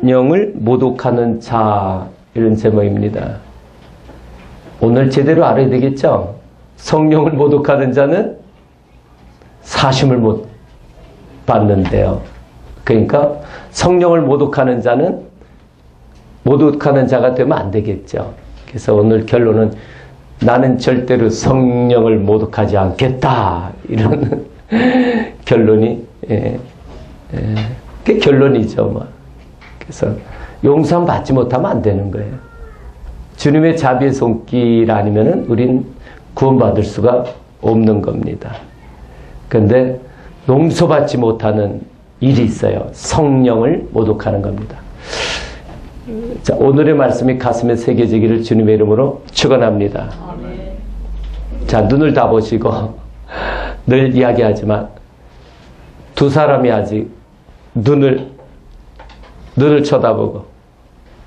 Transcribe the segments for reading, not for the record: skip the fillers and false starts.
성령을 모독하는 자, 이런 제목입니다. 오늘 제대로 알아야 되겠죠? 성령을 모독하는 자는 사심을 못 받는데요. 그러니까 성령을 모독하는 자는 모독하는 자가 되면 안 되겠죠. 그래서 오늘 결론은 나는 절대로 성령을 모독하지 않겠다, 이런 결론이 그게 결론이죠. 뭐. 그래서 용서함 받지 못하면 안 되는 거예요. 주님의 자비의 손길 아니면은 우린 구원받을 수가 없는 겁니다. 그런데 용서받지 못하는 일이 있어요. 성령을 모독하는 겁니다. 자, 오늘의 말씀이 가슴에 새겨지기를 주님의 이름으로 축원합니다. 자, 눈을 다 보시고 늘 이야기하지만 두 사람이 아직 눈을 쳐다보고,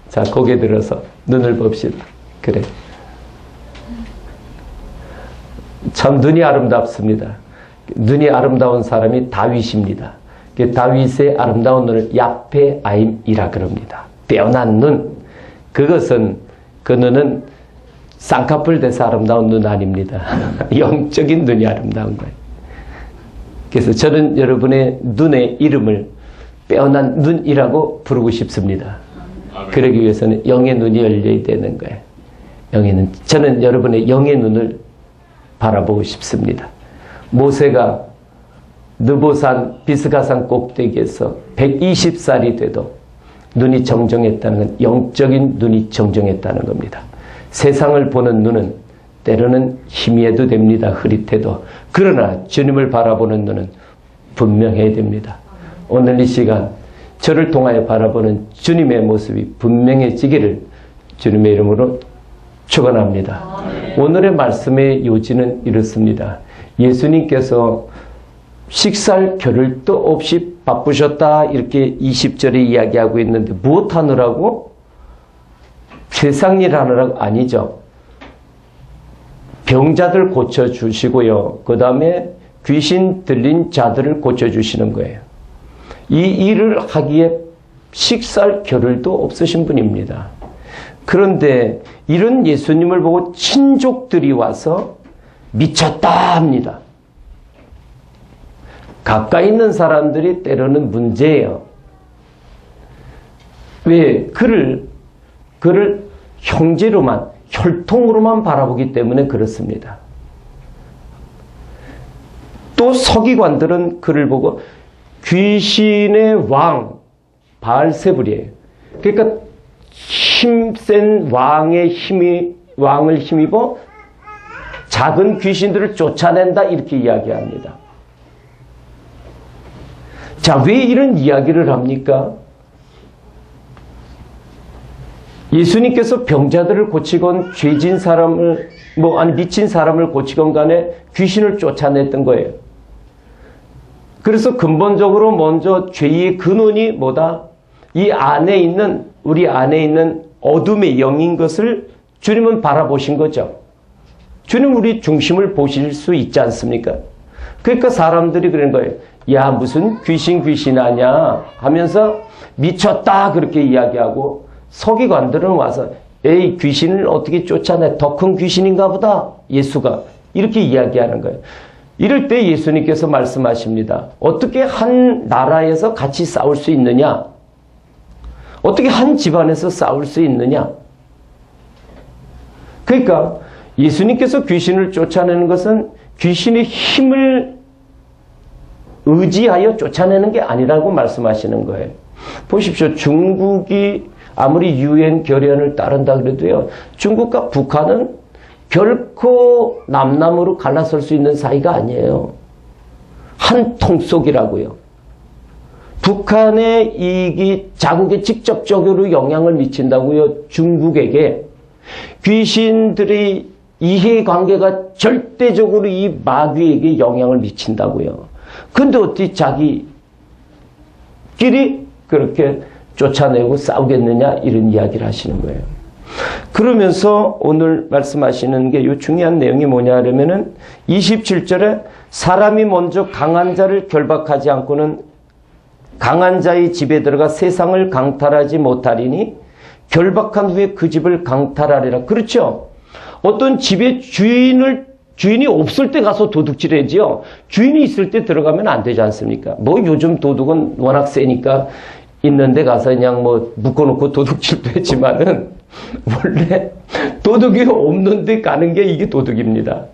자, 고개 들어서 눈을 봅시다. 그래. 참 눈이 아름답습니다. 눈이 아름다운 사람이 다윗입니다. 다윗의 아름다운 눈을 야페 아임이라 그럽니다. 빼어난 눈. 그것은, 그 눈은 쌍꺼풀 돼서 아름다운 눈 아닙니다. 영적인 눈이 아름다운 거예요. 그래서 저는 여러분의 눈의 이름을 빼어난 눈이라고 부르고 싶습니다. 그러기 위해서는 영의 눈이 열려야 되는 거예요. 영의 눈. 저는 여러분의 영의 눈을 바라보고 싶습니다. 모세가 느보산 비스가산 꼭대기에서 120살이 돼도 눈이 정정했다는 건 영적인 눈이 정정했다는 겁니다. 세상을 보는 눈은 때로는 희미해도 됩니다. 흐릿해도. 그러나 주님을 바라보는 눈은 분명해야 됩니다. 오늘 이 시간 저를 통하여 바라보는 주님의 모습이 분명해지기를 주님의 이름으로 축원합니다. 오늘의 말씀의 요지는 이렇습니다. 예수님께서 식사할 겨를도 없이 바쁘셨다, 이렇게 20절에 이야기하고 있는데 무엇 하느라고? 세상 일 하느라고 아니죠. 병자들 고쳐주시고요. 그 다음에 귀신 들린 자들을 고쳐주시는 거예요. 이 일을 하기에 식사할 겨를도 없으신 분입니다. 그런데 이런 예수님을 보고 친족들이 와서 미쳤다 합니다. 가까이 있는 사람들이 때로는 문제예요. 왜? 그를 형제로만, 혈통으로만 바라보기 때문에 그렇습니다. 또 서기관들은 그를 보고 귀신의 왕, 바알세불이에요. 그러니까 힘센 왕을 힘입어 작은 귀신들을 쫓아낸다, 이렇게 이야기합니다. 자, 왜 이런 이야기를 합니까? 예수님께서 병자들을 고치건 죄진 사람을 미친 사람을 고치건 간에 귀신을 쫓아냈던 거예요. 그래서 근본적으로 먼저 죄의 근원이 뭐다? 이 안에 있는, 우리 안에 있는 어둠의 영인 것을 주님은 바라보신 거죠. 주님 우리 중심을 보실 수 있지 않습니까? 그러니까 사람들이 그런 거예요. 야, 무슨 귀신 하냐 하면서 미쳤다, 그렇게 이야기하고, 서기관들은 와서 에이, 귀신을 어떻게 쫓아내? 더 큰 귀신인가 보다, 예수가. 이렇게 이야기하는 거예요. 이럴 때 예수님께서 말씀하십니다. 어떻게 한 나라에서 같이 싸울 수 있느냐? 어떻게 한 집안에서 싸울 수 있느냐? 그러니까 예수님께서 귀신을 쫓아내는 것은 귀신의 힘을 의지하여 쫓아내는 게 아니라고 말씀하시는 거예요. 보십시오. 중국이 아무리 유엔 결의안을 따른다 그래도요, 중국과 북한은 결코 남남으로 갈라설 수 있는 사이가 아니에요. 한 통속이라고요. 북한의 이익이 자국에 직접적으로 영향을 미친다고요. 중국에게. 귀신들의 이해관계가 절대적으로 이 마귀에게 영향을 미친다고요. 근데 어떻게 자기끼리 그렇게 쫓아내고 싸우겠느냐, 이런 이야기를 하시는 거예요. 그러면서 오늘 말씀하시는 게 이 중요한 내용이 뭐냐 하면은 27절에 사람이 먼저 강한 자를 결박하지 않고는 강한 자의 집에 들어가 세상을 강탈하지 못하리니 결박한 후에 그 집을 강탈하리라. 그렇죠? 어떤 집에 주인이 없을 때 가서 도둑질해야지요. 주인이 있을 때 들어가면 안 되지 않습니까? 뭐 요즘 도둑은 워낙 세니까 있는데 가서 그냥 뭐 묶어놓고 도둑질도 했지만은 원래 도둑이 없는데 가는 게 이게 도둑입니다.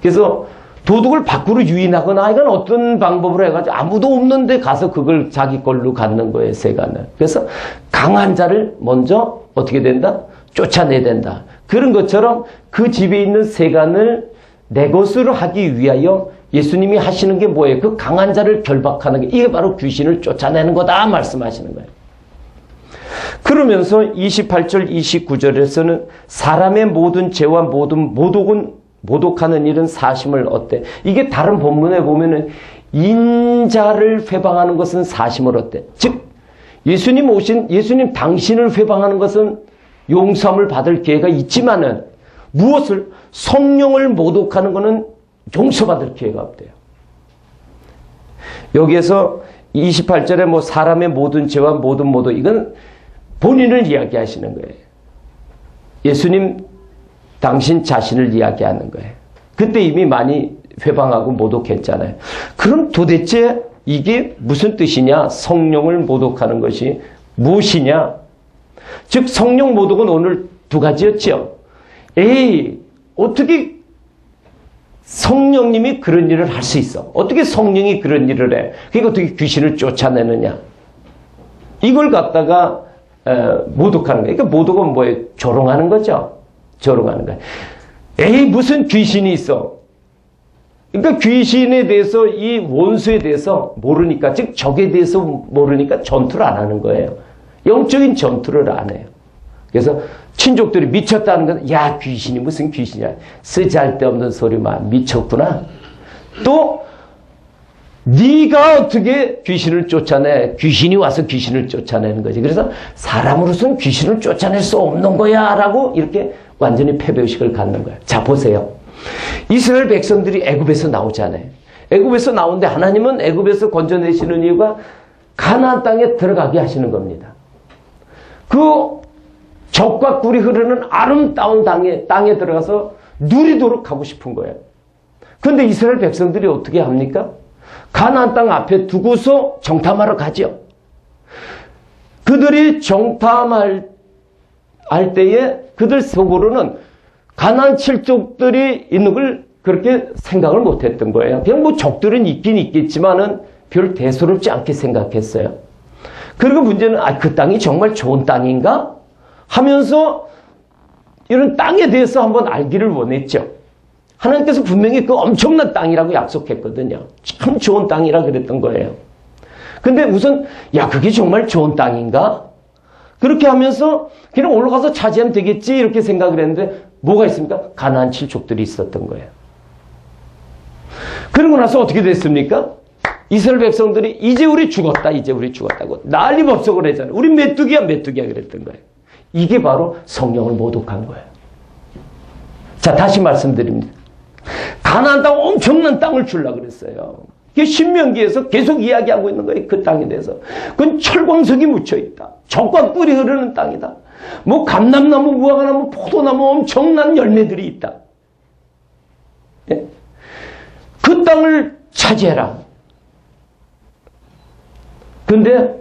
그래서 도둑을 밖으로 유인하거나 이건 어떤 방법으로 해가지고 아무도 없는데 가서 그걸 자기 걸로 갖는 거예요, 세간을. 그래서 강한 자를 먼저 어떻게 된다? 쫓아내야 된다. 그런 것처럼 그 집에 있는 세간을 내 것으로 하기 위하여 예수님이 하시는 게 뭐예요? 그 강한 자를 결박하는 게 이게 바로 귀신을 쫓아내는 거다 말씀하시는 거예요. 그러면서 28절 29절에서는 사람의 모든 죄와 모든 모독하는 일은 사심을 얻대. 이게 다른 본문에 보면은 인자를 회방하는 것은 사심을 얻대. 즉 예수님 당신을 회방하는 것은 용서함을 받을 기회가 있지만은 무엇을 성령을 모독하는 것은 용서받을 기회가 없대요. 여기에서 28절에 뭐 사람의 모든 죄와 모든 모독 이건 본인을 이야기하시는 거예요. 예수님 당신 자신을 이야기하는 거예요. 그때 이미 많이 회방하고 모독했잖아요. 그럼 도대체 이게 무슨 뜻이냐? 성령을 모독하는 것이 무엇이냐? 즉 성령 모독은 오늘 두 가지였죠. 어떻게 성령님이 그런 일을 할 수 있어? 어떻게 성령이 그런 일을 해? 그러니까 어떻게 귀신을 쫓아내느냐? 이걸 갖다가 모독하는 거예요. 그러니까 모독은 뭐예요? 조롱하는 거죠. 조롱하는 거예요. 무슨 귀신이 있어? 그러니까 귀신에 대해서 이 원수에 대해서 모르니까 즉 적에 대해서 모르니까 전투를 안 하는 거예요. 영적인 전투를 안 해요. 그래서 친족들이 미쳤다는 건 야 귀신이 무슨 귀신이야. 쓰잘데없는 소리만 미쳤구나. 또 네가 어떻게 귀신을 쫓아내. 귀신이 와서 귀신을 쫓아내는 거지. 그래서 사람으로서는 귀신을 쫓아낼 수 없는 거야 라고 이렇게 완전히 패배의식을 갖는 거예요. 자 보세요. 이스라엘 백성들이 애굽에서 나오잖아요. 애굽에서 나오는데 하나님은 애굽에서 건져내시는 이유가 가나안 땅에 들어가게 하시는 겁니다. 그 적과 꿀이 흐르는 아름다운 땅에 들어가서 누리도록 하고 싶은 거예요. 그런데 이스라엘 백성들이 어떻게 합니까? 가나안 땅 앞에 두고서 정탐하러 가죠. 그들이 정탐할 때에 그들 속으로는 가나안 칠족들이 있는 걸 그렇게 생각을 못했던 거예요. 그냥 뭐 적들은 있긴 있겠지만은 별 대수롭지 않게 생각했어요. 그리고 문제는 그 땅이 정말 좋은 땅인가? 하면서 이런 땅에 대해서 한번 알기를 원했죠. 하나님께서 분명히 그 엄청난 땅이라고 약속했거든요. 참 좋은 땅이라 그랬던 거예요. 근데 우선 그게 정말 좋은 땅인가? 그렇게 하면서 그냥 올라가서 차지하면 되겠지 이렇게 생각을 했는데 뭐가 있습니까? 가나안 칠족들이 있었던 거예요. 그러고 나서 어떻게 됐습니까? 이스라엘 백성들이 이제 우리 죽었다고 난리법석을 했잖아요. 우리 메뚜기야 그랬던 거예요. 이게 바로 성령을 모독한 거예요. 자 다시 말씀드립니다. 가나안 땅 엄청난 땅을 주려고 그랬어요. 이게 신명기에서 계속 이야기하고 있는 거예요. 그 땅에 대해서. 그건 철광석이 묻혀있다. 적과 꿀이 흐르는 땅이다. 뭐 감람나무, 무화과나무, 포도나무 엄청난 열매들이 있다. 예? 그 땅을 차지해라. 근데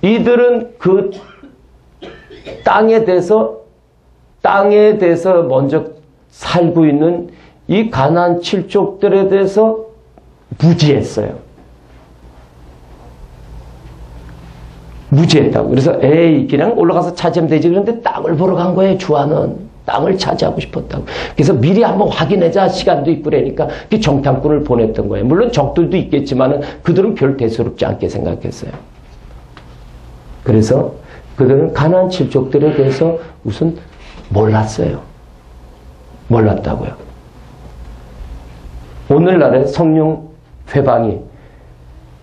이들은 그 땅에 대해서 먼저 살고 있는 이 가나안 칠족들에 대해서 무지했어요. 무지했다고. 그래서 그냥 올라가서 차지하면 되지. 그런데 땅을 보러 간 거예요. 주하는 땅을 차지하고 싶었다고. 그래서 미리 한번 확인하자. 시간도 있고 그러니까 정탐꾼을 보냈던 거예요. 물론 적들도 있겠지만 그들은 별 대수롭지 않게 생각했어요. 그래서 그들은 가나안 칠족들에 대해서 우선 몰랐어요. 몰랐다고요. 오늘날의 성령 회방이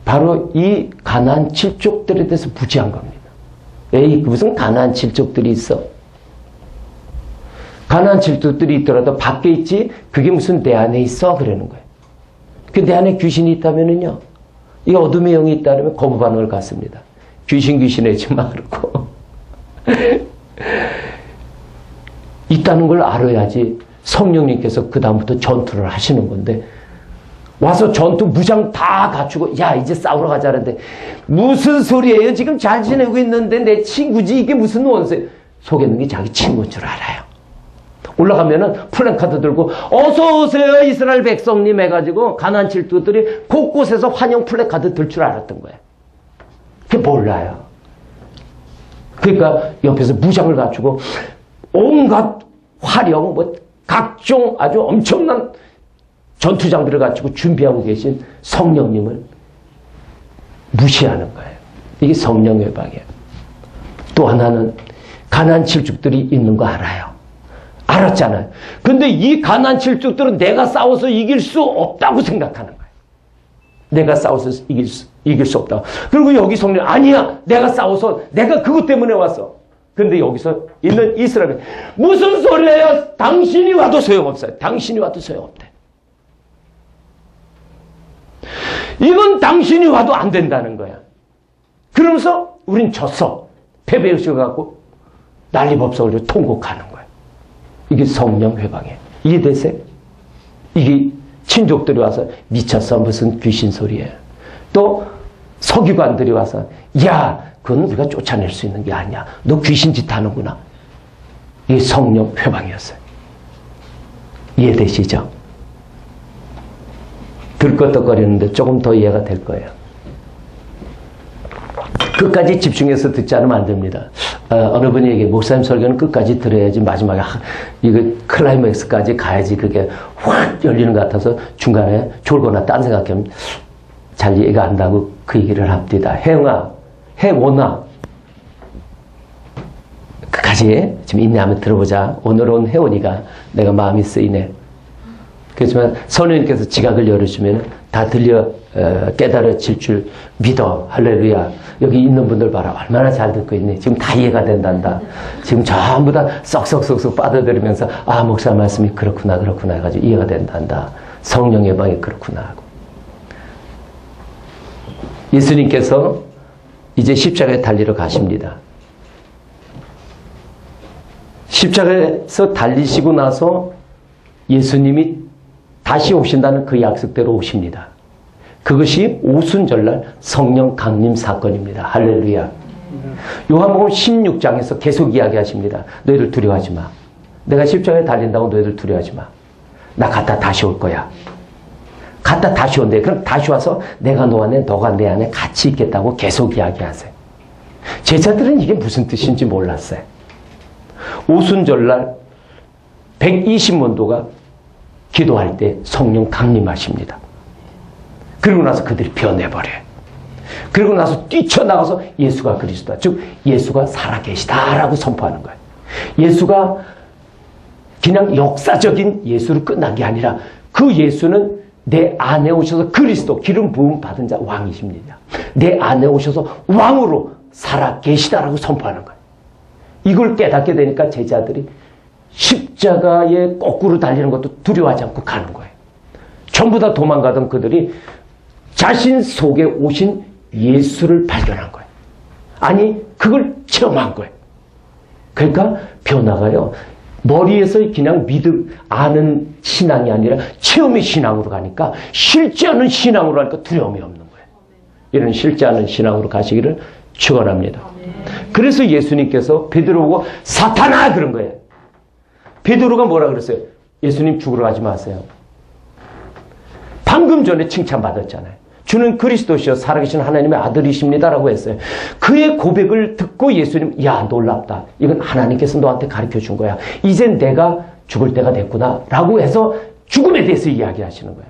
바로 이 가나안 칠족들에 대해서 무지한 겁니다. 무슨 가나안 칠족들이 있어? 가나안 칠족들이 있더라도 밖에 있지 그게 무슨 내 안에 있어? 그러는 거예요. 그 내 안에 귀신이 있다면은요 이 어둠의 영이 있다면 거부 반응을 갖습니다. 귀신내지 말고 있다는 걸 알아야지 성령님께서 그 다음부터 전투를 하시는 건데, 와서 전투 무장 다 갖추고 야 이제 싸우러 가자는데 무슨 소리예요? 지금 잘 지내고 있는데 내 친구지 이게 무슨 원수예요? 속에 있는 게 자기 친구인 줄 알아요. 올라가면은 플랜카드 들고 어서 오세요 이스라엘 백성님 해가지고 가나안 질투들이 곳곳에서 환영 플랜카드 들 줄 알았던 거예요. 그게 몰라요. 그러니까 옆에서 무장을 갖추고 온갖 화력 뭐 각종 아주 엄청난 전투장비를 갖추고 준비하고 계신 성령님을 무시하는 거예요. 이게 성령 외박이에요. 또 하나는 가나안 칠족들이 있는 거 알아요. 알았잖아요. 근데 이 가나안 칠족들은 내가 싸워서 이길 수 없다고 생각하는 거예요. 내가 싸워서 이길 수 없다고. 그리고 여기 성령 아니야. 내가 싸워서 내가 그것 때문에 왔어. 근데 여기서 있는 이스라엘 무슨 소리예요? 당신이 와도 소용없어요. 당신이 와도 소용없대. 이건 당신이 와도 안 된다는 거야. 그러면서 우린 졌어. 패배의식을 갖고 난리법석을 통곡하는 거야. 이게 성령 회방이에요. 이해되세요? 이게 친족들이 와서 미쳤어. 무슨 귀신 소리예요. 또 서기관들이 와서 야 그건 우리가 쫓아낼 수 있는 게 아니야. 너 귀신짓 하는구나. 이게 성령 회방이었어요. 이해되시죠? 들꺼덕거리는데 조금 더 이해가 될 거예요. 끝까지 집중해서 듣지 않으면 안 됩니다. 어느 분이 얘기해, 목사님 설교는 끝까지 들어야지 마지막에 이거 클라이맥스까지 가야지 그게 확 열리는 것 같아서 중간에 졸거나 딴 생각하면 잘 이해가 안 나고 그 얘기를 합니다. 혜영아, 혜원아, 끝까지 지금 인내하면 들어보자. 오늘 온 혜원이가 내가 마음이 쓰이네. 그렇지만 성령님께서 지각을 열어주면 다 들려 깨달아질 줄 믿어. 할렐루야. 여기 있는 분들 봐라. 얼마나 잘 듣고 있니. 지금 다 이해가 된단다. 지금 전부 다 썩썩썩 빠져들으면서 아 목사 말씀이 그렇구나 해가지고 이해가 된단다. 성령의 방이 그렇구나 하고. 예수님께서 이제 십자가에 달리러 가십니다. 십자가에서 달리시고 나서 예수님이 다시 오신다는 그 약속대로 오십니다. 그것이 오순절날 성령 강림 사건입니다. 할렐루야. 요한복음 16장에서 계속 이야기하십니다. 너희들 두려워하지 마. 내가 십자가에 달린다고 너희들 두려워하지 마. 나 갔다 다시 올 거야. 갔다 다시 온대. 그럼 다시 와서 내가 너 안에 너가 내 안에 같이 있겠다고 계속 이야기하세요. 제자들은 이게 무슨 뜻인지 몰랐어요. 오순절날 120만도가 기도할 때 성령 강림하십니다. 그리고 나서 그들이 변해버려요. 그리고 나서 뛰쳐나가서 예수가 그리스도다. 즉 예수가 살아계시다라고 선포하는 거예요. 예수가 그냥 역사적인 예수로 끝난 게 아니라 그 예수는 내 안에 오셔서 그리스도 기름 부음 받은 자 왕이십니다. 내 안에 오셔서 왕으로 살아계시다라고 선포하는 거예요. 이걸 깨닫게 되니까 제자들이 십자가에 거꾸로 달리는 것도 두려워하지 않고 가는 거예요. 전부 다 도망가던 그들이 자신 속에 오신 예수를 발견한 거예요. 아니 그걸 체험한 거예요. 그러니까 변화가요. 머리에서 그냥 아는 신앙이 아니라 체험의 신앙으로 가니까 실제 않은 신앙으로 하니까 두려움이 없는 거예요. 이런 실제 않은 신앙으로 가시기를 축원합니다. 그래서 예수님께서 베드로 보고 사탄아 그런 거예요. 베드로가 뭐라 그랬어요? 예수님 죽으러 가지 마세요. 방금 전에 칭찬받았잖아요. 주는 그리스도시여 살아계신 하나님의 아들이십니다라고 했어요. 그의 고백을 듣고 예수님 야 놀랍다. 이건 하나님께서 너한테 가르쳐 준 거야. 이제 내가 죽을 때가 됐구나 라고 해서 죽음에 대해서 이야기하시는 거예요.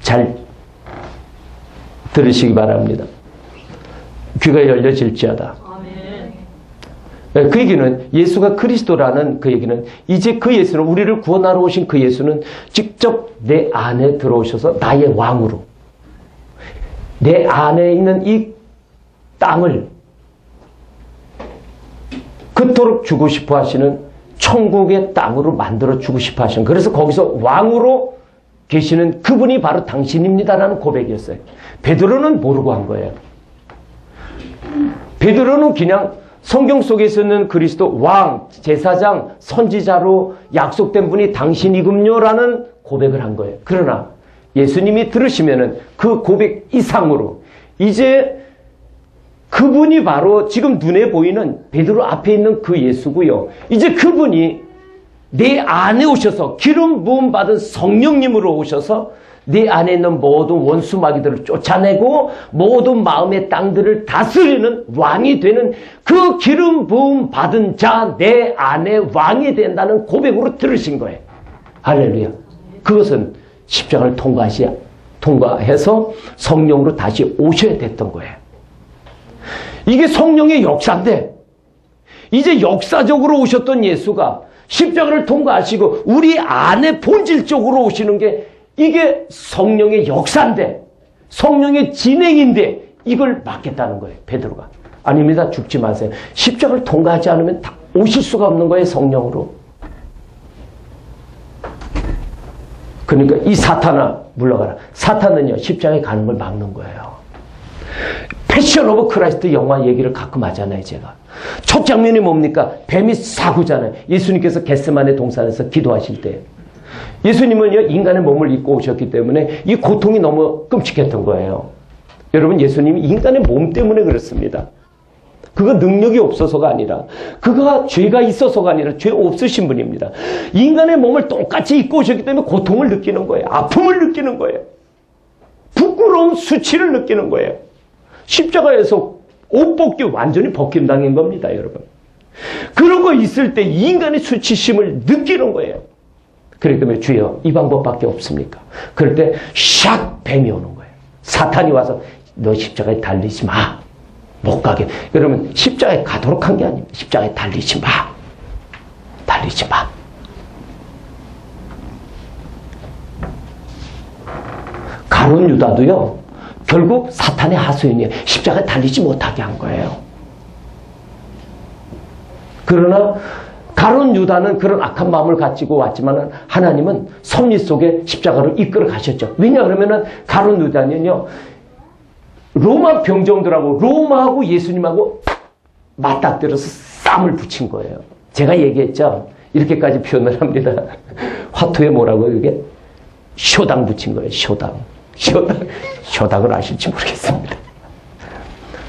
잘 들으시기 바랍니다. 귀가 열려질지어다. 그 얘기는 예수가 그리스도라는 그 얘기는 이제 그 예수는 우리를 구원하러 오신 그 예수는 직접 내 안에 들어오셔서 나의 왕으로 내 안에 있는 이 땅을 그토록 주고 싶어 하시는 천국의 땅으로 만들어 주고 싶어 하시는 그래서 거기서 왕으로 계시는 그분이 바로 당신입니다라는 고백이었어요. 베드로는 모르고 한 거예요. 베드로는 그냥 성경 속에 있는 그리스도 왕, 제사장, 선지자로 약속된 분이 당신이군요라는 고백을 한 거예요. 그러나 예수님이 들으시면은 그 고백 이상으로 이제 그분이 바로 지금 눈에 보이는 베드로 앞에 있는 그 예수고요. 이제 그분이 내 안에 오셔서 기름 부음 받은 성령님으로 오셔서 내 안에 있는 모든 원수 마귀들을 쫓아내고 모든 마음의 땅들을 다스리는 왕이 되는 그 기름 부음 받은 자 내 안에 왕이 된다는 고백으로 들으신 거예요. 할렐루야. 그것은 십자가를 통과해서 성령으로 다시 오셔야 됐던 거예요. 이게 성령의 역사인데 이제 역사적으로 오셨던 예수가 십자가를 통과하시고 우리 안에 본질적으로 오시는 게 이게 성령의 역사인데 성령의 진행인데 이걸 막겠다는 거예요. 베드로가. 아닙니다. 죽지 마세요. 십자가를 통과하지 않으면 다 오실 수가 없는 거예요. 성령으로. 그러니까 이 사탄아 물러가라. 사탄은요 십자가에 가는 걸 막는 거예요. 패션 오브 크라이스트 영화 얘기를 가끔 하잖아요. 제가. 첫 장면이 뭡니까? 뱀이 사구잖아요. 예수님께서 겟세마네 동산에서 기도하실 때 예수님은요 인간의 몸을 입고 오셨기 때문에 이 고통이 너무 끔찍했던 거예요. 여러분 예수님이 인간의 몸 때문에 그렇습니다. 그가 능력이 없어서가 아니라 그가 죄가 있어서가 아니라 죄 없으신 분입니다. 인간의 몸을 똑같이 입고 오셨기 때문에 고통을 느끼는 거예요. 아픔을 느끼는 거예요. 부끄러운 수치를 느끼는 거예요. 십자가에서 옷 벗기 완전히 벗김당한 겁니다. 여러분. 그런 거 있을 때 인간의 수치심을 느끼는 거예요. 그렇기 때문에 주여 이 방법밖에 없습니까? 그럴 때 샥 뱀이 오는 거예요. 사탄이 와서 너 십자가에 달리지 마. 못 가게. 여러분 십자가에 가도록 한 게 아닙니다. 십자가에 달리지 마. 달리지 마. 가룟 유다도요. 결국 사탄의 하수인이에요. 십자가에 달리지 못하게 한 거예요. 그러나 가룟 유다는 그런 악한 마음을 가지고 왔지만 하나님은 섭리 속에 십자가를 이끌어 가셨죠. 왜냐 그러면은 가룟 유다는요. 로마 병정들하고 로마하고 예수님하고 맞닥뜨려서 쌈을 붙인 거예요. 제가 얘기했죠. 이렇게까지 표현을 합니다. 화투에 뭐라고 이게 쇼당 붙인 거예요. 쇼당을 아실지 모르겠습니다.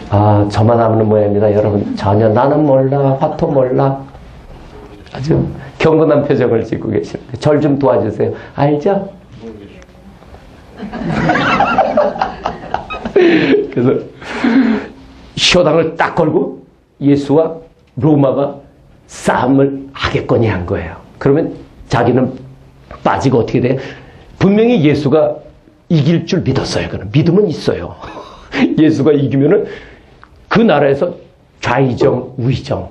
아, 저만 아는 모양입니다. 여러분 전혀 나는 몰라. 화투 몰라. 아주 경건한 표정을 짓고 계십니다. 절 좀 도와주세요. 알죠? 그래서 쇼당을 딱 걸고 예수와 로마가 싸움을 하겠거니 한 거예요. 그러면 자기는 빠지고 어떻게 돼요? 분명히 예수가 이길 줄 믿었어요. 그는 믿음은 있어요. 예수가 이기면은 그 나라에서 좌의정, 우의정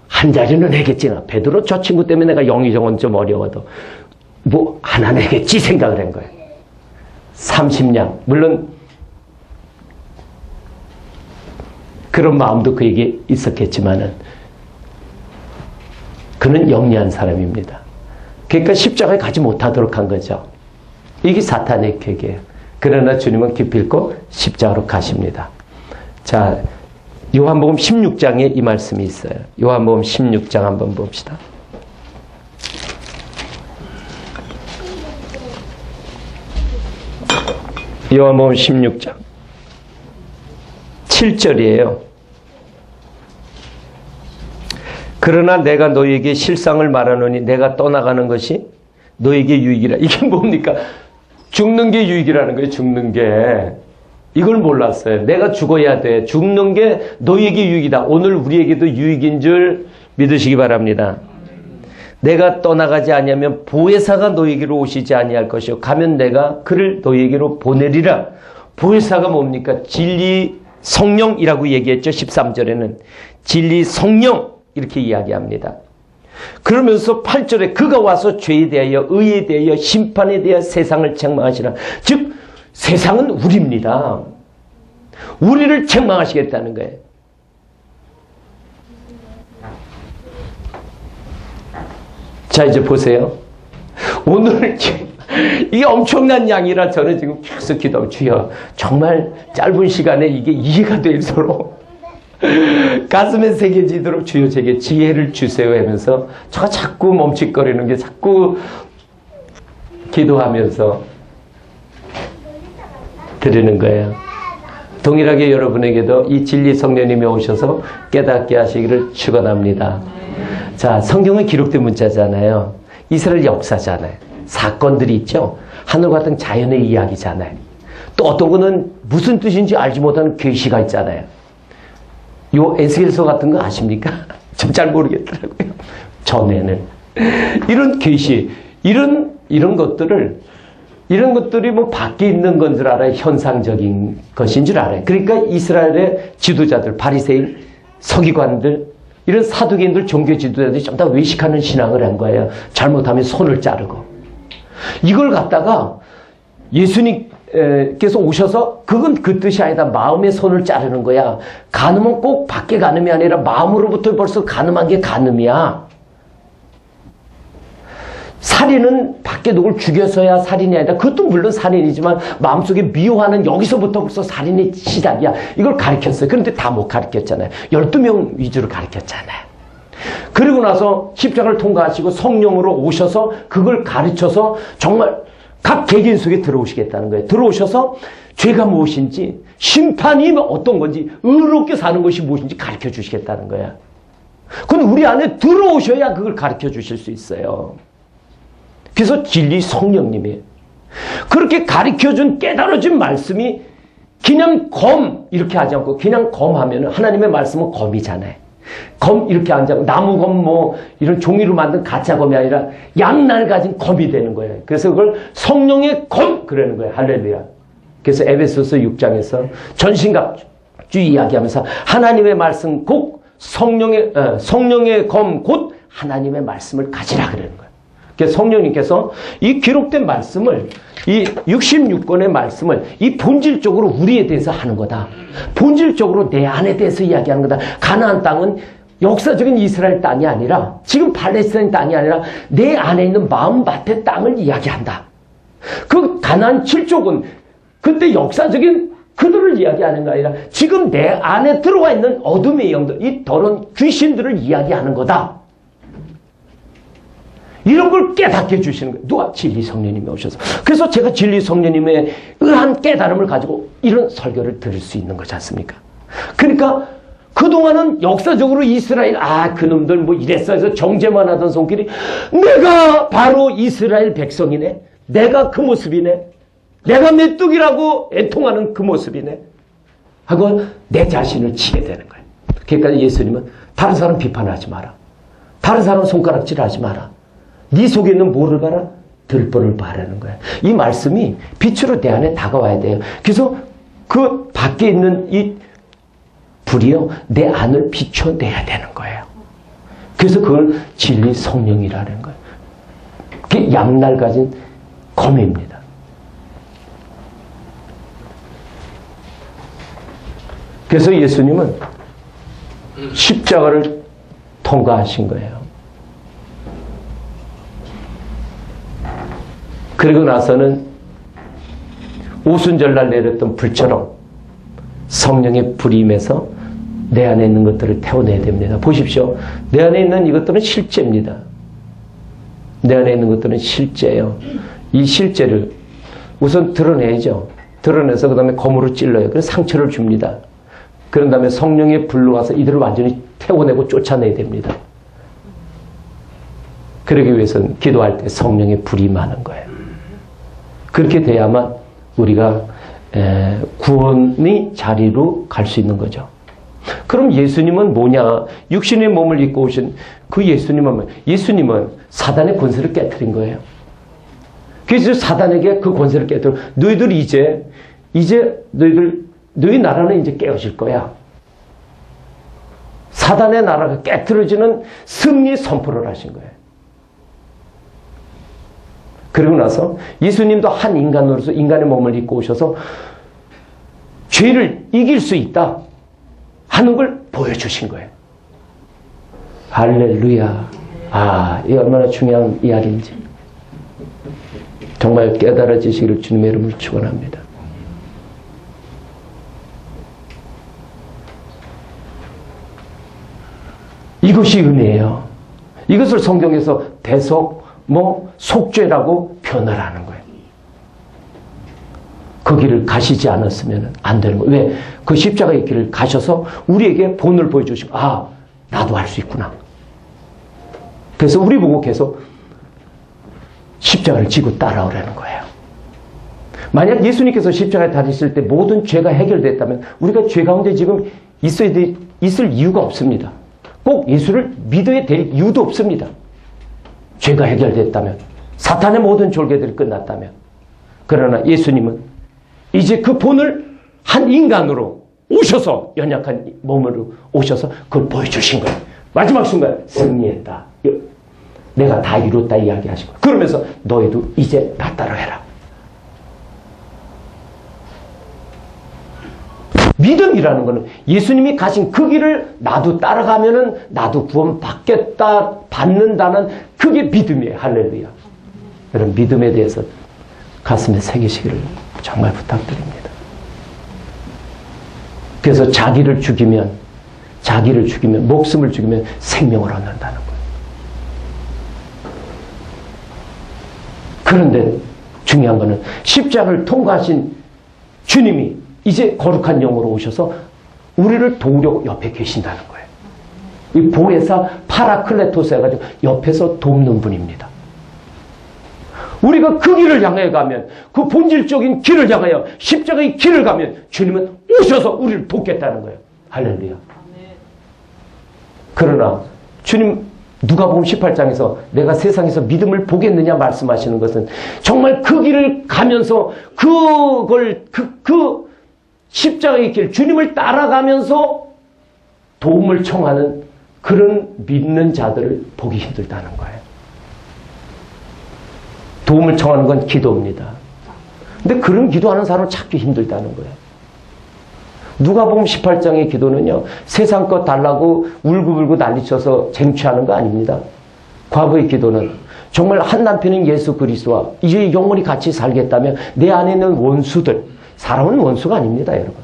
한 자리는 해겠지나 베드로 저 친구 때문에 내가 영의정은 좀 어려워도 뭐 하나 내겠지 생각을 한 거예요. 30냥 물론 그런 마음도 그에게 있었겠지만은 그는 영리한 사람입니다. 그러니까 십자가에 가지 못하도록 한 거죠. 이게 사탄의 계획이에요. 그러나 주님은 기필코 십자가로 가십니다. 자, 요한복음 16장에 이 말씀이 있어요. 요한복음 16장 한번 봅시다. 요한복음 16장 7절이에요. 그러나 내가 너희에게 실상을 말하노니 내가 떠나가는 것이 너희에게 유익이라. 이게 뭡니까? 죽는 게 유익이라는 거예요. 죽는 게. 이걸 몰랐어요. 내가 죽어야 돼. 죽는 게 너희에게 유익이다. 오늘 우리에게도 유익인 줄 믿으시기 바랍니다. 내가 떠나가지 아니하면 보혜사가 너희에게로 오시지 아니할 것이요 가면 내가 그를 너희에게로 보내리라. 보혜사가 뭡니까? 진리 성령이라고 얘기했죠. 13절에는 진리 성령 이렇게 이야기합니다. 그러면서 8절에 그가 와서 죄에 대하여 의에 대하여 심판에 대하여 세상을 책망하시라. 즉 세상은 우리입니다. 우리를 책망하시겠다는 거예요. 자 이제 보세요. 오늘 이게 엄청난 양이라 저는 지금 계속 기도하면 주여 정말 짧은 시간에 이게 이해가 되도록 가슴에 새겨지도록 주여 제게 지혜를 주세요 하면서 제가 자꾸 멈칫거리는 게 자꾸 기도하면서 드리는 거예요. 동일하게 여러분에게도 이 진리 성령님이 오셔서 깨닫게 하시기를 축원합니다. 자, 성경은 기록된 문자잖아요. 이스라엘 역사잖아요. 사건들이 있죠. 하늘과 같은 자연의 이야기잖아요. 또 어떤 거는 무슨 뜻인지 알지 못하는 계시가 있잖아요. 요 에스겔서 같은 거 아십니까? 전 잘 모르겠더라고요. 전에는 이런 계시, 이런 것들이 뭐 밖에 있는 건 줄 알아요. 현상적인 것인 줄 알아요. 그러니까 이스라엘의 지도자들, 바리새인, 서기관들, 이런 사두개인들, 종교 지도자들이 좀 더 외식하는 신앙을 한 거예요. 잘못하면 손을 자르고. 이걸 갖다가 예수님께서 오셔서 그건 그 뜻이 아니다. 마음의 손을 자르는 거야. 간음은 꼭 밖에 간음이 아니라 마음으로부터 벌써 간음한 게 간음이야. 살인은 밖에 누굴 죽여서야 살인이 아니다. 그것도 물론 살인이지만 마음속에 미워하는 여기서부터 벌써 살인의 시작이야. 이걸 가르쳤어요. 그런데 다 못 가르쳤잖아요. 12명 위주로 가르쳤잖아요. 그리고 나서 십자가를 통과하시고 성령으로 오셔서 그걸 가르쳐서 정말 각 개개인 속에 들어오시겠다는 거예요. 들어오셔서 죄가 무엇인지, 심판이 어떤 건지, 의롭게 사는 것이 무엇인지 가르쳐 주시겠다는 거야. 그건 우리 안에 들어오셔야 그걸 가르쳐 주실 수 있어요. 그래서 진리 성령님이에요. 그렇게 가르쳐준 깨달아준 말씀이 그냥 검 이렇게 하지 않고 그냥 검하면 하나님의 말씀은 검이잖아요. 검 이렇게 앉아 나무검 뭐 이런 종이로 만든 가짜 검이 아니라 양날 가진 검이 되는 거예요. 그래서 그걸 성령의 검 그러는 거예요. 할렐루야. 그래서 에베소서 6장에서 전신갑주 이야기하면서 하나님의 말씀 곧 성령의 검 곧 하나님의 말씀을 가지라 그러는 거예요. 그래서 성령님께서 이 기록된 말씀을 이 66권의 말씀을 이 본질적으로 우리에 대해서 하는 거다. 본질적으로 내 안에 대해서 이야기하는 거다. 가나안 땅은 역사적인 이스라엘 땅이 아니라 지금 팔레스타인 땅이 아니라 내 안에 있는 마음밭의 땅을 이야기한다. 그 가나안 7족은 그때 역사적인 그들을 이야기하는 게 아니라 지금 내 안에 들어와 있는 어둠의 영들, 이 더러운 귀신들을 이야기하는 거다. 이런 걸 깨닫게 해주시는 거예요. 누가? 진리 성령님이 오셔서. 그래서 제가 진리 성령님의 의한 깨달음을 가지고 이런 설교를 들을 수 있는 거지 않습니까? 그러니까 그동안은 역사적으로 이스라엘, 그놈들 뭐 이랬어 해서 정죄만 하던 손길이 내가 바로 이스라엘 백성이네. 내가 그 모습이네. 내가 메뚜기라고 애통하는 그 모습이네. 하고 내 자신을 치게 되는 거예요. 그러니까 예수님은 다른 사람 비판하지 마라. 다른 사람 손가락질하지 마라. 네 속에 있는 뭐를 봐라? 들보를 바라는 거야. 이 말씀이 빛으로 내 안에 다가와야 돼요. 그래서 그 밖에 있는 이 불이요, 내 안을 비춰내야 되는 거예요. 그래서 그걸 진리 성령이라는 거예요. 그게 양날 가진 검입니다. 그래서 예수님은 십자가를 통과하신 거예요. 그리고 나서는 오순절날 내렸던 불처럼 성령의 불이 임해서 내 안에 있는 것들을 태워내야 됩니다. 보십시오. 내 안에 있는 이것들은 실제입니다. 내 안에 있는 것들은 실제예요. 이 실제를 우선 드러내야죠. 드러내서 그 다음에 검으로 찔러요. 그래서 상처를 줍니다. 그런 다음에 성령의 불로 가서 이들을 완전히 태워내고 쫓아내야 됩니다. 그러기 위해서는 기도할 때 성령의 불이 임하는 거예요. 그렇게 돼야만 우리가 구원의 자리로 갈 수 있는 거죠. 그럼 예수님은 뭐냐? 육신의 몸을 입고 오신 그 예수님은 예수님은 사단의 권세를 깨트린 거예요. 그래서 사단에게 그 권세를 깨트려 너희들 이제 너희 나라는 이제 깨어질 거야. 사단의 나라가 깨트려지는 승리 선포를 하신 거예요. 그리고 나서 예수님도 한 인간으로서 인간의 몸을 입고 오셔서 죄를 이길 수 있다 하는 걸 보여주신 거예요. 할렐루야. 이 얼마나 중요한 이야기인지. 정말 깨달아지시기를 주님의 이름으로 축원합니다. 이것이 은혜예요. 이것을 성경에서 대속, 속죄라고 표현을 하는 거예요. 그 길을 가시지 않았으면 안 되는 거예요. 왜? 그 십자가의 길을 가셔서 우리에게 본을 보여주시고, 나도 할 수 있구나. 그래서 우리 보고 계속 십자가를 지고 따라오라는 거예요. 만약 예수님께서 십자가에 달리실 때 모든 죄가 해결됐다면 우리가 죄 가운데 지금 있을 이유가 없습니다. 꼭 예수를 믿어야 될 이유도 없습니다. 죄가 해결됐다면, 사탄의 모든 졸개들이 끝났다면. 그러나 예수님은 이제 그 본을 한 인간으로 오셔서, 연약한 몸으로 오셔서 그걸 보여주신 거예요. 마지막 순간 승리했다, 내가 다 이뤘다 이야기하시고, 그러면서 너희도 이제 나 따라해라. 믿음이라는 것은 예수님이 가신 그 길을 나도 따라가면은 나도 구원 받는다는 그게 믿음이에요. 할렐루야. 여러분, 믿음에 대해서 가슴에 새기시기를 정말 부탁드립니다. 그래서 자기를 죽이면, 목숨을 죽이면 생명을 얻는다는 거예요. 그런데 중요한 것은 십자가를 통과하신 주님이 이제 거룩한 영으로 오셔서 우리를 도우려고 옆에 계신다는 거예요. 이 보혜사 파라클레토스 해가지고 옆에서 돕는 분입니다. 우리가 그 길을 향해 가면, 그 본질적인 길을 향하여 십자가의 길을 가면 주님은 오셔서 우리를 돕겠다는 거예요. 할렐루야. 그러나 주님 누가복음 18장에서 내가 세상에서 믿음을 보겠느냐 말씀하시는 것은 정말 그 길을 가면서 그걸 십자가의 길, 주님을 따라가면서 도움을 청하는 그런 믿는 자들을 보기 힘들다는 거예요. 도움을 청하는 건 기도입니다. 근데 그런 기도하는 사람을 찾기 힘들다는 거예요. 누가복음 18장의 기도는요, 세상 것 달라고 울고불고 난리쳐서 쟁취하는 거 아닙니다. 과거의 기도는 정말 한 남편인 예수 그리스도와 이제 영원히 같이 살겠다면 내 안에 있는 원수들, 사람은 원수가 아닙니다, 여러분.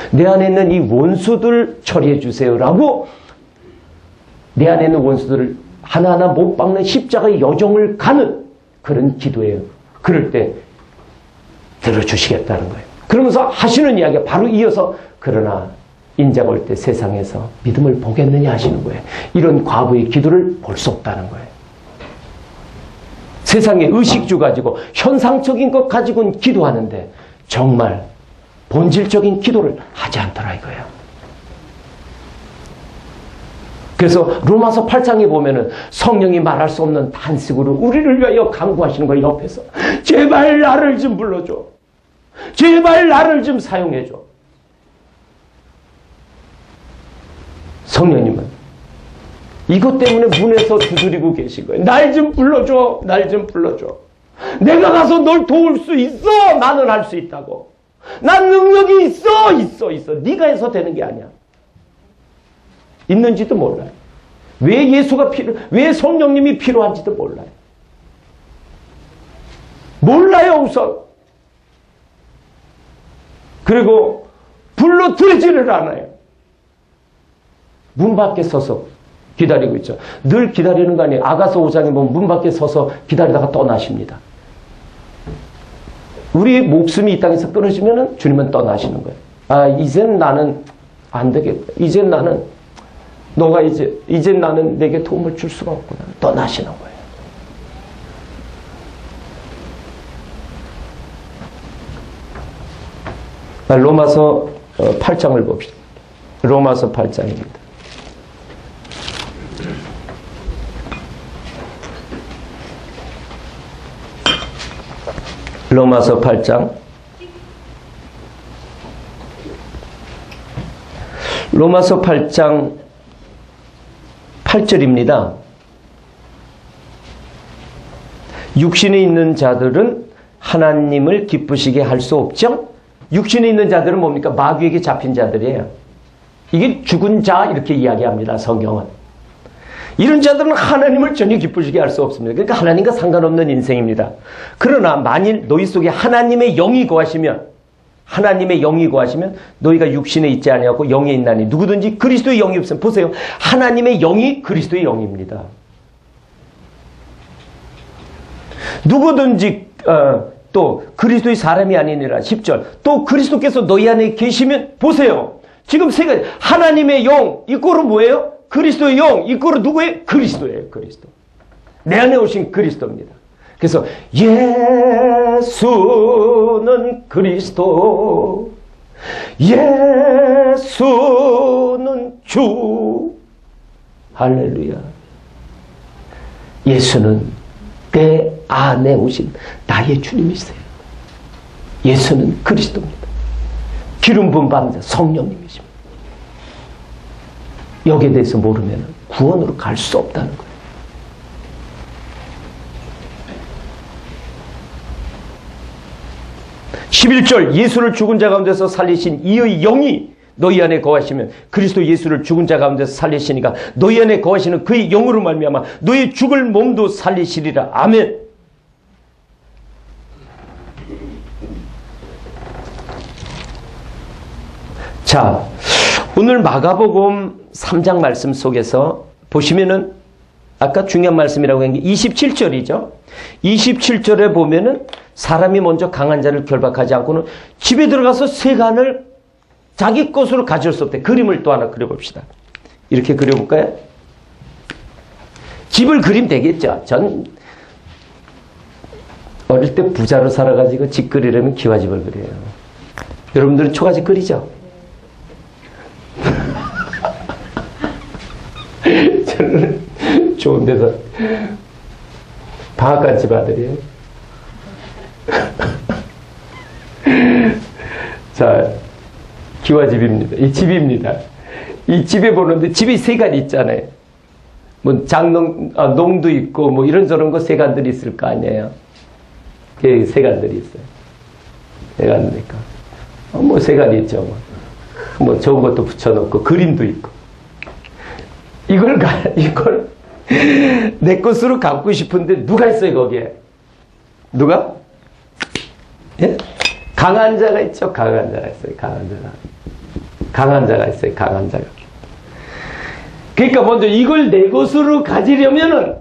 내 안에 있는 이 원수들 처리해 주세요라고, 내 안에 있는 원수들을 하나하나 못 박는 십자가의 여정을 가는 그런 기도예요. 그럴 때 들어주시겠다는 거예요. 그러면서 하시는 이야기가 바로 이어서, 그러나 인자가 올 때 세상에서 믿음을 보겠느냐 하시는 거예요. 이런 과거의 기도를 볼 수 없다는 거예요. 세상의 의식주 가지고 현상적인 것 가지고는 기도하는데 정말 본질적인 기도를 하지 않더라 이거예요. 그래서 로마서 8장에 보면은 성령이 말할 수 없는 탄식으로 우리를 위하여 간구하시는 거예요. 옆에서 제발 나를 좀 불러줘, 제발 나를 좀 사용해줘. 성령님은 이것 때문에 문에서 두드리고 계신 거예요. 날 좀 불러줘, 날 좀 불러줘. 내가 가서 널 도울 수 있어. 나는 할 수 있다고. 난 능력이 있어. 네가 해서 되는 게 아니야. 있는지도 몰라요. 왜 성령님이 필요한지도 몰라요. 몰라요, 우선. 그리고 불러들지를 않아요. 문 밖에 서서 기다리고 있죠. 늘 기다리는 거 아니에요. 아가서 5장에 보면 문 밖에 서서 기다리다가 떠나십니다. 우리의 목숨이 이 땅에서 끊어지면 주님은 떠나시는 거예요. 이젠 나는 안 되겠다. 이젠 나는 나는 내게 도움을 줄 수가 없구나. 떠나시는 거예요. 로마서 8장을 봅시다. 로마서 8장입니다. 로마서 8장. 로마서 8장 8절입니다. 육신에 있는 자들은 하나님을 기쁘시게 할 수 없죠? 육신에 있는 자들은 뭡니까? 마귀에게 잡힌 자들이에요. 이게 죽은 자 이렇게 이야기합니다. 성경은. 이런 자들은 하나님을 전혀 기쁘시게 할 수 없습니다. 그러니까 하나님과 상관없는 인생입니다. 그러나 만일 너희 속에 하나님의 영이 거하시면 너희가 육신에 있지 아니하고 영에 있나니 누구든지 그리스도의 영이 없으면 보세요. 하나님의 영이 그리스도의 영입니다. 누구든지 또 그리스도의 사람이 아니니라 10절 또 그리스도께서 너희 안에 계시면 보세요. 지금 세 가지 하나님의 영 이꼬로 뭐예요? 그리스도의 영 이꼬로 누구예요? 그리스도예요. 그리스도. 내 안에 오신 그리스도입니다. 그래서 예수는 그리스도 예수는 주 할렐루야. 예수는 내 안에 오신 나의 주님이세요. 예수는 그리스도입니다. 기름 부은 받는 자 성령님이십니다. 여기에 대해서 모르면 구원으로 갈 수 없다는 거예요. (11절) 예수를 죽은 자 가운데서 살리신 이의 영이 너희 안에 거하시면 그리스도 예수를 죽은 자 가운데서 살리시니까 너희 안에 거하시는 그의 영으로 말미암아 너희 죽을 몸도 살리시리라. 아멘. 자, 오늘 마가복음 3장 말씀 속에서 보시면은 아까 중요한 말씀이라고 한 게 27절이죠. 27절에 보면은 사람이 먼저 강한 자를 결박하지 않고는 집에 들어가서 세간을 자기 것으로 가질 수 없대. 그림을 또 하나 그려봅시다. 이렇게 그려볼까요? 집을 그리면 되겠죠. 전 어릴 때 부자로 살아가지고 집 그리려면 기와집을 그려요. 여러분들은 초가집 그리죠? 저는 좋은 데서 방앗간 집 아들이에요. 자, 기와집입니다. 이 집입니다. 이 집에 보는데 집이 세간이 있잖아요. 뭐 농도 있고 뭐 이런저런 거 세간들이 있을 거 아니에요. 세간들이 있어요. 세간이니까. 뭐 세간이 있죠. 뭐 좋은 것도 붙여놓고 그림도 있고. 이걸 내 것으로 갖고 싶은데 누가 있어요 거기에? 누가? 예? 강한 자가 있죠. 강한 자가 있어요. 강한 자가 있어요. 강한 자가. 그러니까 먼저 이걸 내 것으로 가지려면은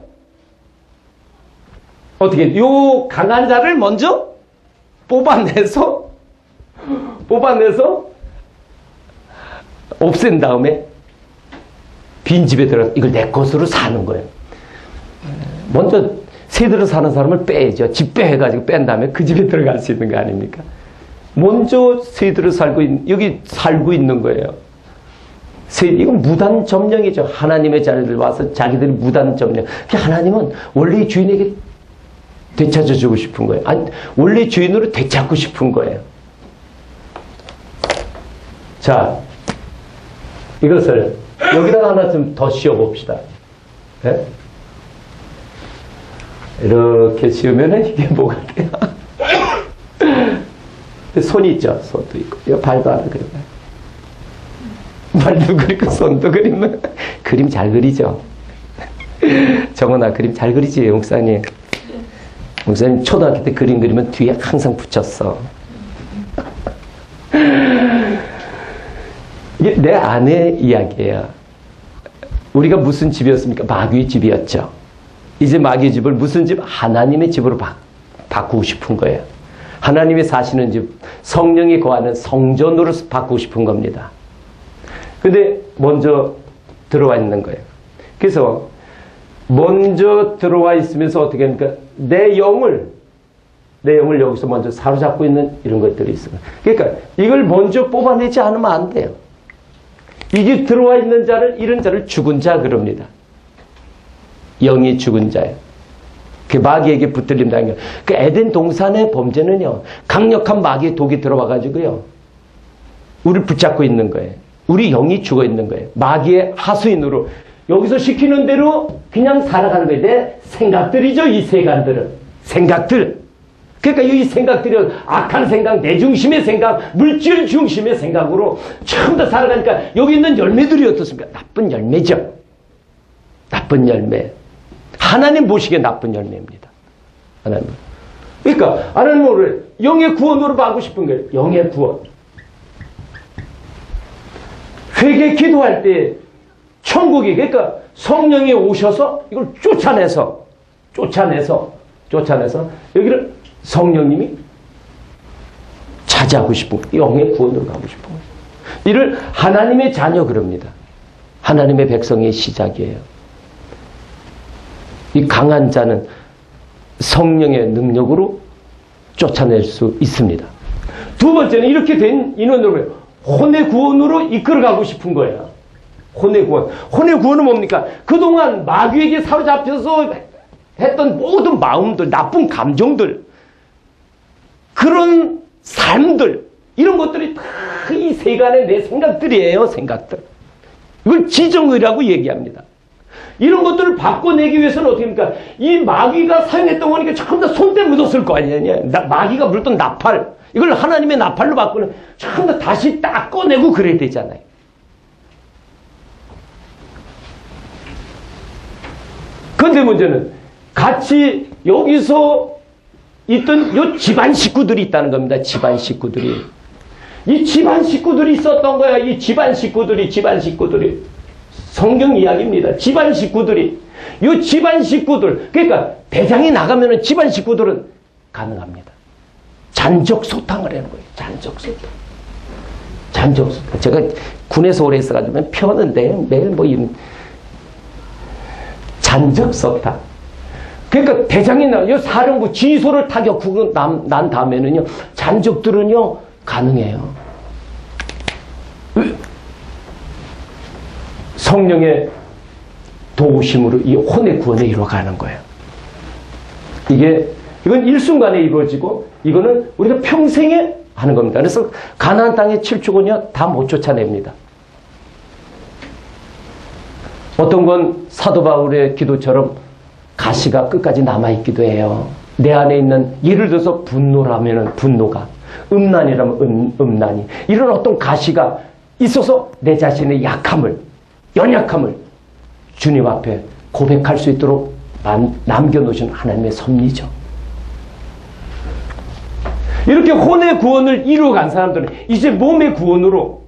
어떻게? 요 강한 자를 먼저 뽑아내서 없앤 다음에 빈 집에 들어가서 이걸 내 것으로 사는 거예요. 먼저 새들어 사는 사람을 빼야죠. 집 빼가지고 뺀 다음에 그 집에 들어갈 수 있는 거 아닙니까? 먼저 새들어 여기 살고 있는 거예요. 이건 무단 점령이죠. 하나님의 자녀들 와서 자기들이 무단 점령. 하나님은 원래 주인에게 되찾아주고 싶은 거예요. 아니, 원래 주인으로 되찾고 싶은 거예요. 자, 이것을 여기다가 하나 좀 더 씌워봅시다. 네? 이렇게 씌우면 이게 뭐가 돼요? 손이 있죠. 손도 있고. 발도 하나 그려봐요. 발도 그리고 손도 그리면 그림 잘 그리죠. 정원아 그림 잘 그리지 목사님. 목사님 초등학교 때 그림 그리면 뒤에 항상 붙였어. 이게 내 아내 이야기예요. 우리가 무슨 집이었습니까? 마귀의 집이었죠. 이제 마귀의 집을 무슨 집? 하나님의 집으로 바꾸고 싶은 거예요. 하나님이 사시는 집, 성령이 거하는 성전으로 바꾸고 싶은 겁니다. 근데 먼저 들어와 있는 거예요. 그래서 먼저 들어와 있으면서 어떻게 합니까? 내 영을 여기서 먼저 사로잡고 있는 이런 것들이 있어요. 그러니까 이걸 먼저 뽑아내지 않으면 안 돼요. 이게 들어와 있는 자를, 이런 자를 죽은 자 그럽니다. 영이 죽은 자예요. 그 마귀에게 붙들린다는 거예요. 그 에덴 동산의 범죄는요, 강력한 마귀의 독이 들어와가지고요, 우리를 붙잡고 있는 거예요. 우리 영이 죽어 있는 거예요. 마귀의 하수인으로 여기서 시키는 대로 그냥 살아가는 거예요. 내 생각들이죠, 이 세간들은. 생각들. 그러니까 이 생각들이 악한 생각, 내 중심의 생각, 물질 중심의 생각으로 처음 다 살아가니까 여기 있는 열매들이 어떻습니까? 나쁜 열매죠. 나쁜 열매. 하나님 보시기에 나쁜 열매입니다. 하나님. 그러니까 하나님을 영의 구원으로 하고 싶은 거예요. 영의 구원. 회개 기도할 때 천국이, 그러니까 성령이 오셔서 이걸 쫓아내서 여기를 성령님이 차지하고 싶은 거예요. 영의 구원으로 가고 싶은 거예요. 이를 하나님의 자녀 그럽니다. 하나님의 백성의 시작이에요. 이 강한 자는 성령의 능력으로 쫓아낼 수 있습니다. 두 번째는 이렇게 된 인원으로 혼의 구원으로 이끌어가고 싶은 거예요. 혼의 구원. 혼의 구원은 뭡니까? 그동안 마귀에게 사로잡혀서 했던 모든 마음들, 나쁜 감정들, 그런 삶들, 이런 것들이 다 이 세간의 내 생각들이에요. 생각들. 이걸 지정의라고 얘기합니다. 이런 것들을 바꿔내기 위해서는 어떻게 합니까? 이 마귀가 사용했던 거니까 전부 다 손때 묻었을 거 아니냐. 마귀가 물던 나팔, 이걸 하나님의 나팔로 바꾸는, 전부 다 다시 딱 꺼내고 그래야 되잖아요. 그런데 문제는 같이 여기서 있던 요 집안 식구들이 있다는 겁니다. 집안 식구들이. 이 집안 식구들이 있었던 거야. 이 집안 식구들이. 성경 이야기입니다. 집안 식구들이. 요 집안 식구들. 그러니까 대장이 나가면은 집안 식구들은 가능합니다. 잔적 소탕을 하는 거예요. 잔적 소탕. 제가 군에서 오래 있어가지고 펴는데 매일 뭐 이런 잔적 소탕. 그러니까 대장이 요 사령부 지휘소를 타격하고 난 다음에는요, 잔적들은요 가능해요. 성령의 도우심으로 이 혼의 구원에 이루어가는 거예요. 이건 일순간에 이루어지고, 이거는 우리가 평생에 하는 겁니다. 그래서 가나안 땅의 7주군요 다 못 쫓아냅니다. 어떤 건 사도 바울의 기도처럼 가시가 끝까지 남아있기도 해요. 내 안에 있는, 예를 들어서 분노라면 분노가, 음란이라면 음란이, 이런 어떤 가시가 있어서 내 자신의 약함을, 연약함을 주님 앞에 고백할 수 있도록 남겨놓으신 하나님의 섭리죠. 이렇게 혼의 구원을 이루어간 사람들은 이제 몸의 구원으로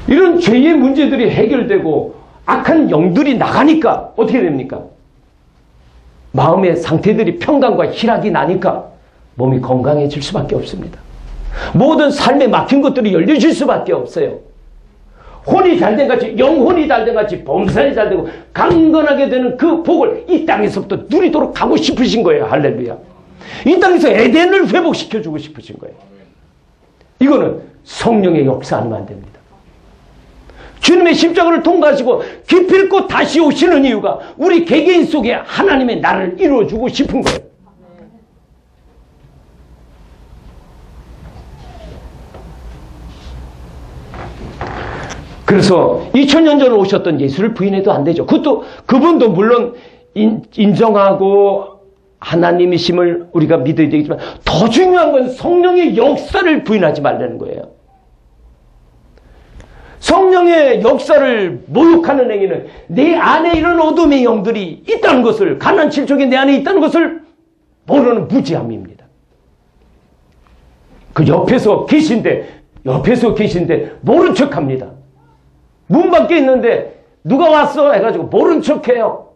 이런 죄의 문제들이 해결되고 악한 영들이 나가니까 어떻게 됩니까? 마음의 상태들이 평강과 희락이 나니까 몸이 건강해질 수밖에 없습니다. 모든 삶에 막힌 것들이 열려질 수밖에 없어요. 혼이 잘된 같이, 영혼이 잘된 같이, 범사에 잘되고 강건하게 되는 그 복을 이 땅에서부터 누리도록 하고 싶으신 거예요. 할렐루야. 이 땅에서 에덴을 회복시켜주고 싶으신 거예요. 이거는 성령의 역사 아니면 안 됩니다. 주님의 십자가를 통과하시고 기필코 다시 오시는 이유가 우리 개개인 속에 하나님의 나를 이루어주고 싶은 거예요. 그래서 2000년 전에 오셨던 예수를 부인해도 안 되죠. 그분도 물론 인정하고 하나님이심을 우리가 믿어야 되겠지만, 더 중요한 건 성령의 역사를 부인하지 말라는 거예요. 성령의 역사를 모욕하는 행위는 내 안에 이런 어둠의 영들이 있다는 것을, 가나안 7족이 내 안에 있다는 것을 모르는 무지함입니다. 그 옆에서 계신데 모른 척합니다. 문 밖에 있는데 누가 왔어 해가지고 모른 척해요.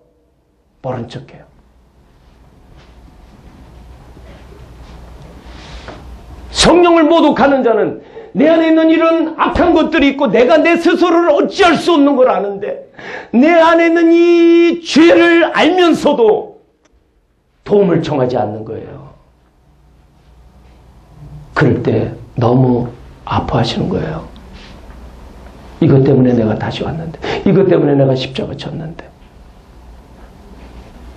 성령을 모독하는 자는 내 안에 있는 이런 악한 것들이 있고 내가 내 스스로를 어찌할 수 없는 걸 아는데, 내 안에 있는 이 죄를 알면서도 도움을 청하지 않는 거예요. 그럴 때 너무 아파하시는 거예요. 이것 때문에 내가 다시 왔는데, 이것 때문에 내가 십자가 졌는데.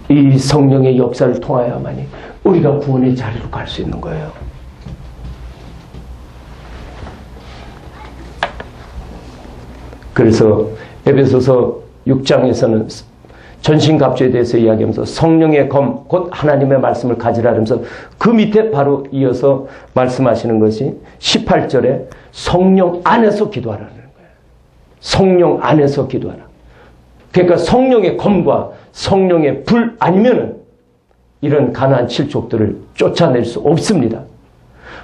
이 성령의 역사를 통하여만이 우리가 구원의 자리로 갈 수 있는 거예요. 그래서 에베소서 6장에서는 전신갑주에 대해서 이야기하면서 성령의 검, 곧 하나님의 말씀을 가지라 하면서 그 밑에 바로 이어서 말씀하시는 것이 18절에 성령 안에서 기도하라는 거예요. 성령 안에서 기도하라. 그러니까 성령의 검과 성령의 불 아니면은 이런 가나안 칠족들을 쫓아낼 수 없습니다.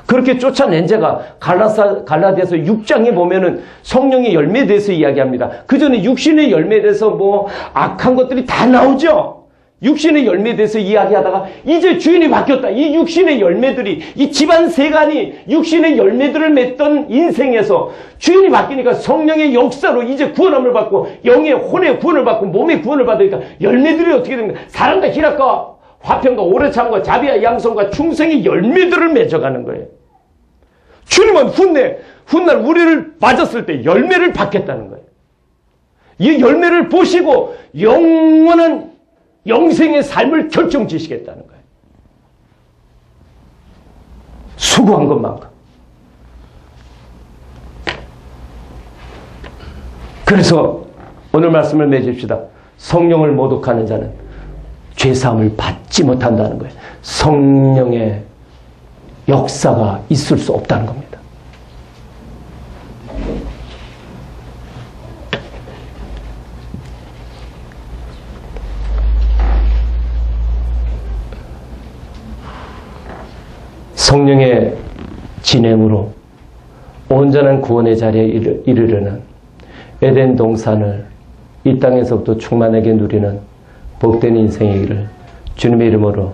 그렇게 쫓아낸 자가 갈라디아서 6장에 보면은 성령의 열매에 대해서 이야기합니다. 그 전에 육신의 열매에 대해서 뭐 악한 것들이 다 나오죠. 육신의 열매에 대해서 이야기하다가 이제 주인이 바뀌었다. 이 육신의 열매들이, 이 집안 세간이 육신의 열매들을 맺던 인생에서 주인이 바뀌니까 성령의 역사로 이제 구원함을 받고 영의 혼의 구원을 받고 몸의 구원을 받으니까 열매들이 어떻게 됩니까? 사랑과 희락과 화평과 오래 참과 자비와 양성과 충성의 열매들을 맺어가는 거예요. 주님은 훗날 우리를 맞았을 때 열매를 받겠다는 거예요. 이 열매를 보시고 영원한 영생의 삶을 결정지시겠다는 거예요. 수고한 것만큼. 그래서 오늘 말씀을 맺읍시다. 성령을 모독하는 자는 죄사함을 받지 못한다는 거예요. 성령의 역사가 있을 수 없다는 겁니다. 성령의 진행으로 온전한 구원의 자리에 이르려는 에덴 동산을 이 땅에서부터 충만하게 누리는 복된 인생이기를 주님의 이름으로